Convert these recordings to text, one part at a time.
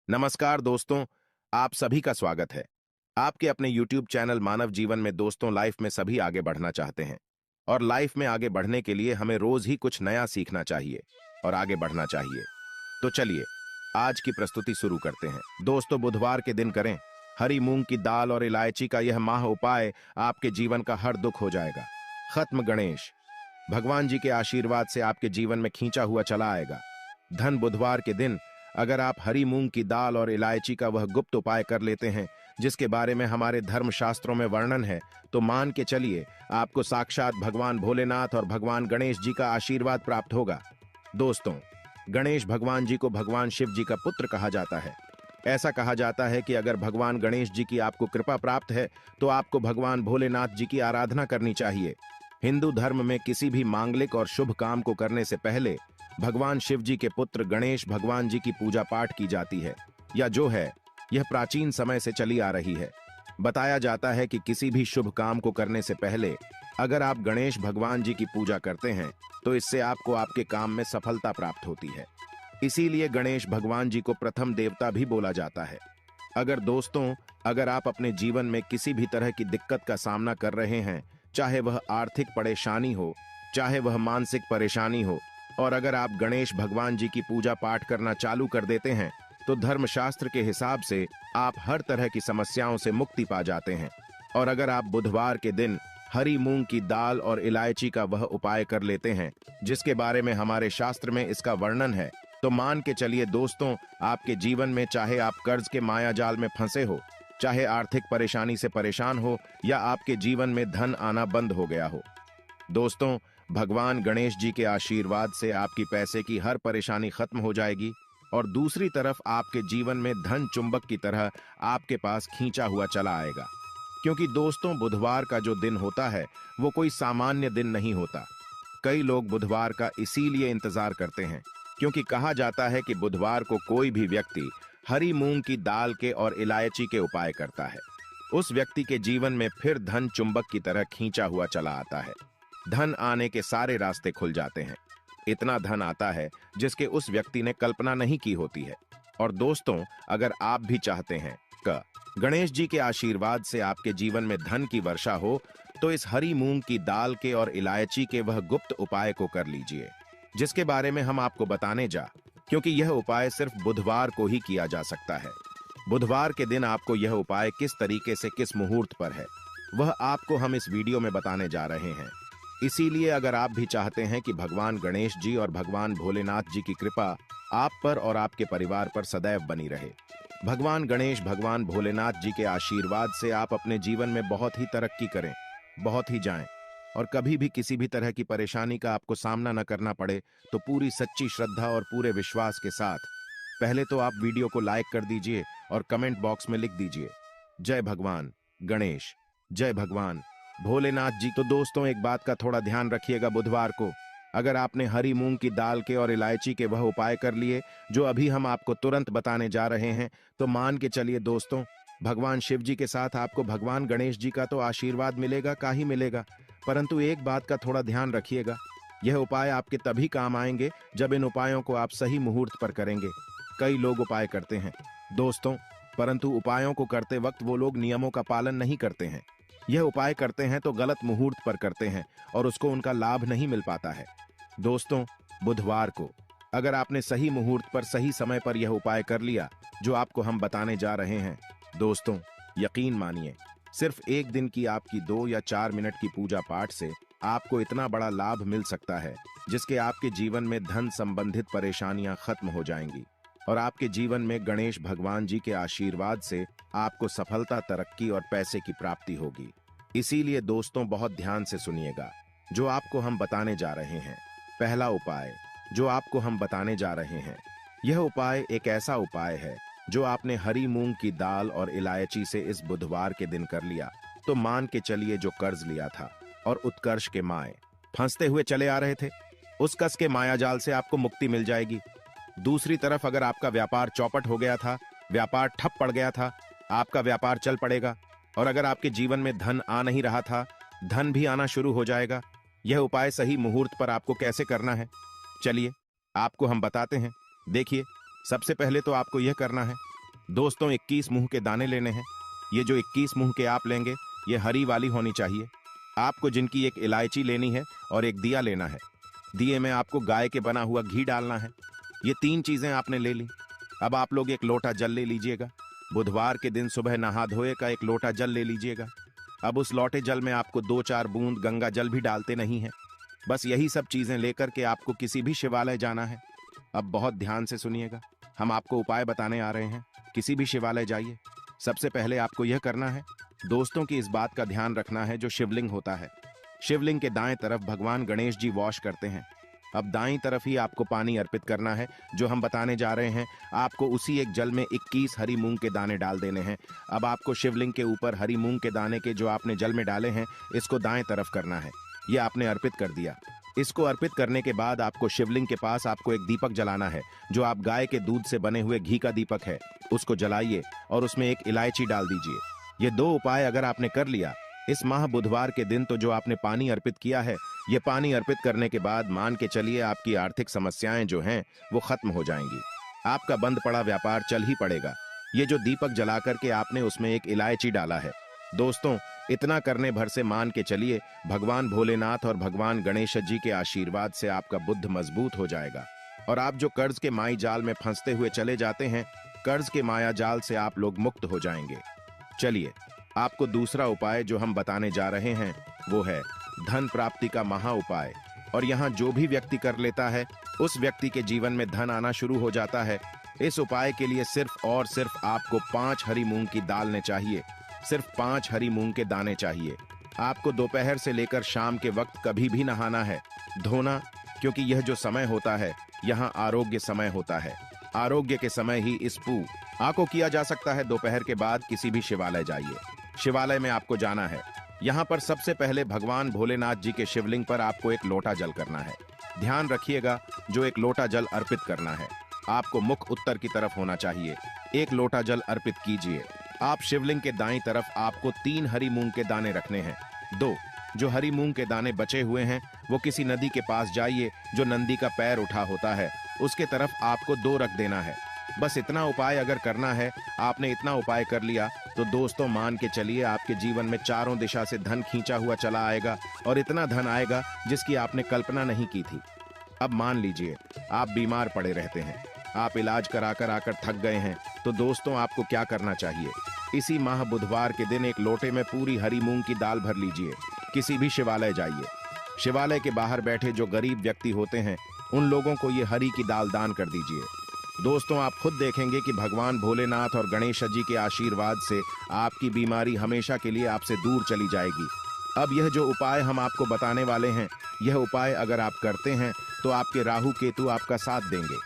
नमस्कार दोस्तों, आप सभी का स्वागत है। आपके अपने YouTube चैनल मानव जीवन में दोस्तों लाइफ में सभी आगे बढ़ना चाहते हैं और लाइफ में आगे बढ़ने के लिए हमें रोज ही कुछ नया सीखना चाहिए और आगे बढ़ना चाहिए। तो चलिए आज की प्रस्तुति शुरू करते हैं। दोस्तों बुधवार के दिन करें हरी मूंग की दाल और इलायची का यह माह उपाय, आपके जीवन का हर दुख हो जाएगा खत्म। गणेश भगवान जी के आशीर्वाद से आपके जीवन में खींचा हुआ चला आएगा धन। बुधवार के दिन अगर आप हरी मूंग की दाल और इलायची का वह गुप्त उपाय कर लेते हैं जिसके बारे में हमारे धर्म शास्त्रों में वर्णन है, तो मान के चलिए आपको साक्षात भगवान भोलेनाथ और भगवान गणेश जी का आशीर्वाद प्राप्त होगा। दोस्तों, गणेश भगवान जी को भगवान शिव जी का पुत्र कहा जाता है। ऐसा कहा जाता है कि अगर भगवान गणेश जी की आपको कृपा प्राप्त है तो आपको भगवान भोलेनाथ जी की आराधना करनी चाहिए। हिंदू धर्म में किसी भी मांगलिक और शुभ काम को करने से पहले भगवान शिव जी के पुत्र गणेश भगवान जी की पूजा पाठ की जाती है, या जो है यह प्राचीन समय से चली आ रही है। बताया जाता है कि किसी भी शुभ काम को करने से पहले अगर आप गणेश भगवान जी की पूजा करते हैं तो इससे आपको आपके काम में सफलता प्राप्त होती है। इसीलिए गणेश भगवान जी को प्रथम देवता भी बोला जाता है। अगर आप अपने जीवन में किसी भी तरह की दिक्कत का सामना कर रहे हैं, चाहे वह आर्थिक परेशानी हो, चाहे वह मानसिक परेशानी हो, और अगर आप गणेश भगवान जी की पूजा पाठ करना चालू कर देते हैं तो धर्मशास्त्र के हिसाब से आप हर तरह की समस्याओं से मुक्ति पा जाते हैं। और अगर आप बुधवार के दिन हरी मूंग की दाल और इलायची का वह उपाय कर लेते हैं जिसके बारे में हमारे शास्त्र में इसका वर्णन है, तो मान के चलिए दोस्तों, आपके जीवन में चाहे आप कर्ज के माया जाल में फंसे हो, चाहे आर्थिक परेशानी से परेशान हो, या आपके जीवन में धन आना बंद हो गया हो, दोस्तों भगवान गणेश जी के आशीर्वाद से आपकी पैसे की हर परेशानी खत्म हो जाएगी और दूसरी तरफ आपके जीवन में धन चुंबक की तरह आपके पास खींचा हुआ चला आएगा। क्योंकि दोस्तों बुधवार का जो दिन होता है वो कोई सामान्य दिन नहीं होता। कई लोग बुधवार का इसीलिए इंतजार करते हैं क्योंकि कहा जाता है कि बुधवार को कोई भी व्यक्ति हरी मूंग की दाल के और इलायची के उपाय करता है, उस व्यक्ति के जीवन में फिर धन चुंबक की तरह खींचा हुआ चला आता है। धन आने के सारे रास्ते खुल जाते हैं। इतना धन आता है जिसके उस व्यक्ति ने कल्पना नहीं की होती है। और दोस्तों, अगर आप भी चाहते हैं कि गणेश जी के आशीर्वाद से आपके जीवन में धन की वर्षा हो, तो इस हरी मूंग की दाल के और इलायची के वह गुप्त उपाय को कर लीजिए जिसके बारे में हम आपको बताने क्योंकि यह उपाय सिर्फ बुधवार को ही किया जा सकता है। बुधवार के दिन आपको यह उपाय किस तरीके से किस मुहूर्त पर है वह आपको हम इस वीडियो में बताने जा रहे हैं। इसीलिए अगर आप भी चाहते हैं कि भगवान गणेश जी और भगवान भोलेनाथ जी की कृपा आप पर और आपके परिवार पर सदैव बनी रहे, भगवान गणेश भगवान भोलेनाथ जी के आशीर्वाद से आप अपने जीवन में बहुत ही तरक्की करें, बहुत ही जाएं, और कभी भी किसी भी तरह की परेशानी का आपको सामना न करना पड़े, तो पूरी सच्ची श्रद्धा और पूरे विश्वास के साथ पहले तो आप वीडियो को लाइक कर दीजिए और कमेंट बॉक्स में लिख दीजिए जय भगवान गणेश, जय भगवान भोलेनाथ जी। तो दोस्तों एक बात का थोड़ा ध्यान रखिएगा, बुधवार को अगर आपने हरी मूंग की दाल के और इलायची के वह उपाय कर लिए जो अभी हम आपको तुरंत बताने जा रहे हैं, तो मान के चलिए दोस्तों, भगवान शिव जी के साथ आपको भगवान गणेश जी का तो आशीर्वाद मिलेगा का ही मिलेगा, परंतु एक बात का थोड़ा ध्यान रखिएगा, यह उपाय आपके तभी काम आएंगे जब इन उपायों को आप सही मुहूर्त पर करेंगे। कई लोग उपाय करते हैं दोस्तों, परंतु उपायों को करते वक्त वो लोग नियमों का पालन नहीं करते हैं। यह उपाय करते हैं तो गलत मुहूर्त पर करते हैं और उसको उनका लाभ नहीं मिल पाता है। दोस्तों बुधवार को अगर आपने सही मुहूर्त पर सही समय पर यह उपाय कर लिया जो आपको हम बताने जा रहे हैं, दोस्तों यकीन मानिए सिर्फ एक दिन की आपकी 2 या 4 मिनट की पूजा पाठ से आपको इतना बड़ा लाभ मिल सकता है जिसके आपके जीवन में धन संबंधित परेशानियां खत्म हो जाएंगी और आपके जीवन में गणेश भगवान जी के आशीर्वाद से आपको सफलता, तरक्की और पैसे की प्राप्ति होगी। इसीलिए दोस्तों बहुत ध्यान से सुनिएगा जो आपको हम बताने जा रहे हैं। पहला उपाय जो आपको हम बताने जा रहे हैं, यह उपाय एक ऐसा उपाय है जो आपने हरी मूंग की दाल और इलायची से इस बुधवार के दिन कर लिया, तो मान के चलिए जो कर्ज लिया था और उत्कर्ष के माए फंसते हुए चले आ रहे थे, उस कस के माया जाल से आपको मुक्ति मिल जाएगी। दूसरी तरफ अगर आपका व्यापार चौपट हो गया था, व्यापार ठप पड़ गया था, आपका व्यापार चल पड़ेगा। और अगर आपके जीवन में धन आ नहीं रहा था, धन भी आना शुरू हो जाएगा। यह उपाय सही मुहूर्त पर आपको कैसे करना है, चलिए आपको हम बताते हैं। देखिए, सबसे पहले तो आपको यह करना है, दोस्तों 21 मुंह के दाने लेने हैं। ये जो 21 मुंह के आप लेंगे ये हरी वाली होनी चाहिए। आपको जिनकी एक इलायची लेनी है और एक दिया लेना है। दिए में आपको गाय के बना हुआ घी डालना है। ये 3 चीजें आपने ले ली। अब आप लोग एक लोटा जल ले लीजिएगा। बुधवार के दिन सुबह नहा धोए का एक लोटा जल ले लीजिएगा। अब उस लोटे जल में आपको 2-4 बूंद गंगा जल भी डालते नहीं है। बस यही सब चीजें लेकर के आपको किसी भी शिवालय जाना है। अब बहुत ध्यान से सुनिएगा, हम आपको उपाय बताने आ रहे हैं। किसी भी शिवालय जाइए। सबसे पहले आपको यह करना है, दोस्तों की इस बात का ध्यान रखना है, जो शिवलिंग होता है, शिवलिंग के दाएं तरफ भगवान गणेश जी वॉश करते हैं। अब दाईं तरफ ही आपको पानी अर्पित करना है। जो हम बताने जा रहे हैं, आपको उसी एक जल में 21 हरी मूंग के दाने डाल देने हैं। अब आपको शिवलिंग के ऊपर हरी मूंग के दाने के जो आपने जल में डाले हैं, इसको दाएं तरफ करना है। ये आपने अर्पित कर दिया। इसको अर्पित करने के बाद आपको शिवलिंग के पास आपको एक दीपक जलाना है, जो आप गाय के दूध से बने हुए घी का दीपक है। उसको जलाइए और उसमें एक इलायची डाल दीजिए। ये 2 उपाय अगर आपने कर लिया इस माह बुधवार के दिन, तो जो आपने पानी अर्पित किया है, ये पानी अर्पित करने के बाद मान के चलिए आपकी आर्थिक समस्याएं जो हैं वो खत्म हो जाएंगी। आपका बंद पड़ा व्यापार चल ही पड़ेगा। ये जो दीपक जला करके आपने उसमें एक इलायची डाला है, दोस्तों इतना करने भर से मान के चलिए भगवान भोलेनाथ और भगवान गणेश जी के आशीर्वाद से आपका बुद्ध मजबूत हो जाएगा। और आप जो कर्ज के माई जाल में फंसते हुए चले जाते हैं, कर्ज के माया जाल से आप लोग मुक्त हो जाएंगे। चलिए आपको दूसरा उपाय जो हम बताने जा रहे हैं वो है धन प्राप्ति का महा उपाय। और यहाँ जो भी व्यक्ति कर लेता है उस व्यक्ति के जीवन में धन आना शुरू हो जाता है। इस उपाय के लिए सिर्फ और सिर्फ आपको 5 हरी मूंग की दाल ने चाहिए। सिर्फ 5 हरी मूंग के दाने चाहिए। आपको दोपहर से लेकर शाम के वक्त कभी भी नहाना है, धोना, क्योंकि यह जो समय होता है यहाँ आरोग्य समय होता है। आरोग्य के समय ही इस पूजा को किया जा सकता है। दोपहर के बाद किसी भी शिवालय जाइए। शिवालय में आपको जाना है। यहाँ पर सबसे पहले भगवान भोलेनाथ जी के शिवलिंग पर आपको एक लोटा जल करना है। ध्यान रखिएगा, जो एक लोटा जल अर्पित करना है, आपको मुख उत्तर की तरफ होना चाहिए। एक लोटा जल अर्पित कीजिए। आप शिवलिंग के दाईं तरफ आपको 3 हरी मूंग के दाने रखने हैं। 2 जो हरी मूंग के दाने बचे हुए हैं वो किसी नदी के पास जाइए, जो नंदी का पैर उठा होता है उसके तरफ आपको 2 रख देना है। बस इतना उपाय अगर करना है, आपने इतना उपाय कर लिया तो दोस्तों मान के चलिए आपके जीवन में चारों दिशा से धन खींचा हुआ चला आएगा। और इतना धन आएगा जिसकी आपने कल्पना नहीं की थी। अब मान लीजिए आप बीमार पड़े रहते हैं, आप इलाज कराकर आकर थक गए हैं, तो दोस्तों आपको क्या करना चाहिए, इसी माह बुधवार के दिन एक लोटे में पूरी हरी मूंग की दाल भर लीजिए। किसी भी शिवालय जाइए। शिवालय के बाहर बैठे जो गरीब व्यक्ति होते हैं उन लोगों को ये हरी की दाल दान कर दीजिए। दोस्तों आप खुद देखेंगे कि भगवान भोलेनाथ और गणेश जी के आशीर्वाद से आपकी बीमारी हमेशा के लिए आपसे दूर चली जाएगी। अब यह जो उपाय हम आपको बताने वाले हैं, यह उपाय अगर आप करते हैं तो आपके राहु केतु आपका साथ देंगे।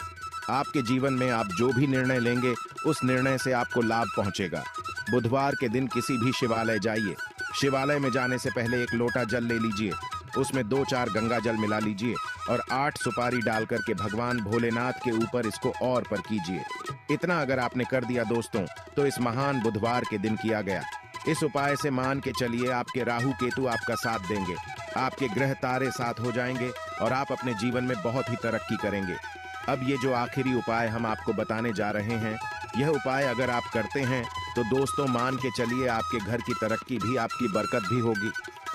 आपके जीवन में आप जो भी निर्णय लेंगे उस निर्णय से आपको लाभ पहुंचेगा। बुधवार के दिन किसी भी शिवालय जाइए। शिवालय में जाने से पहले एक लोटा जल ले लीजिए, उसमें 2-4 गंगा जल मिला लीजिए और 8 सुपारी डाल करके भगवान भोलेनाथ के ऊपर इसको और पर कीजिए। इतना अगर आपने कर दिया दोस्तों, तो इस महान बुधवार के दिन किया गया इस उपाय से मान के चलिए आपके राहु केतु आपका साथ देंगे, आपके ग्रह तारे साथ हो जाएंगे और आप अपने जीवन में बहुत ही तरक्की करेंगे। अब ये जो आखिरी उपाय हम आपको बताने जा रहे हैं, यह उपाय अगर आप करते हैं तो दोस्तों मान के चलिए आपके घर की तरक्की भी, आपकी बरकत भी होगी।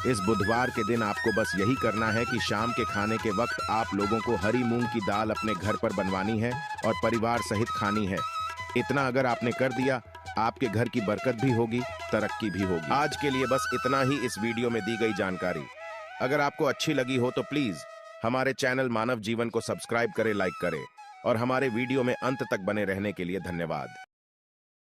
इस बुधवार के दिन आपको बस यही करना है कि शाम के खाने के वक्त आप लोगों को हरी मूंग की दाल अपने घर पर बनवानी है और परिवार सहित खानी है। इतना अगर आपने कर दिया, आपके घर की बरकत भी होगी, तरक्की भी होगी। आज के लिए बस इतना ही इस वीडियो में दी गई जानकारी। अगर आपको अच्छी लगी हो तो प्लीज हमारे चैनल मानव जीवन को सब्सक्राइब करें, लाइक करें और हमारे वीडियो में अंत तक बने रहने के लिए धन्यवाद।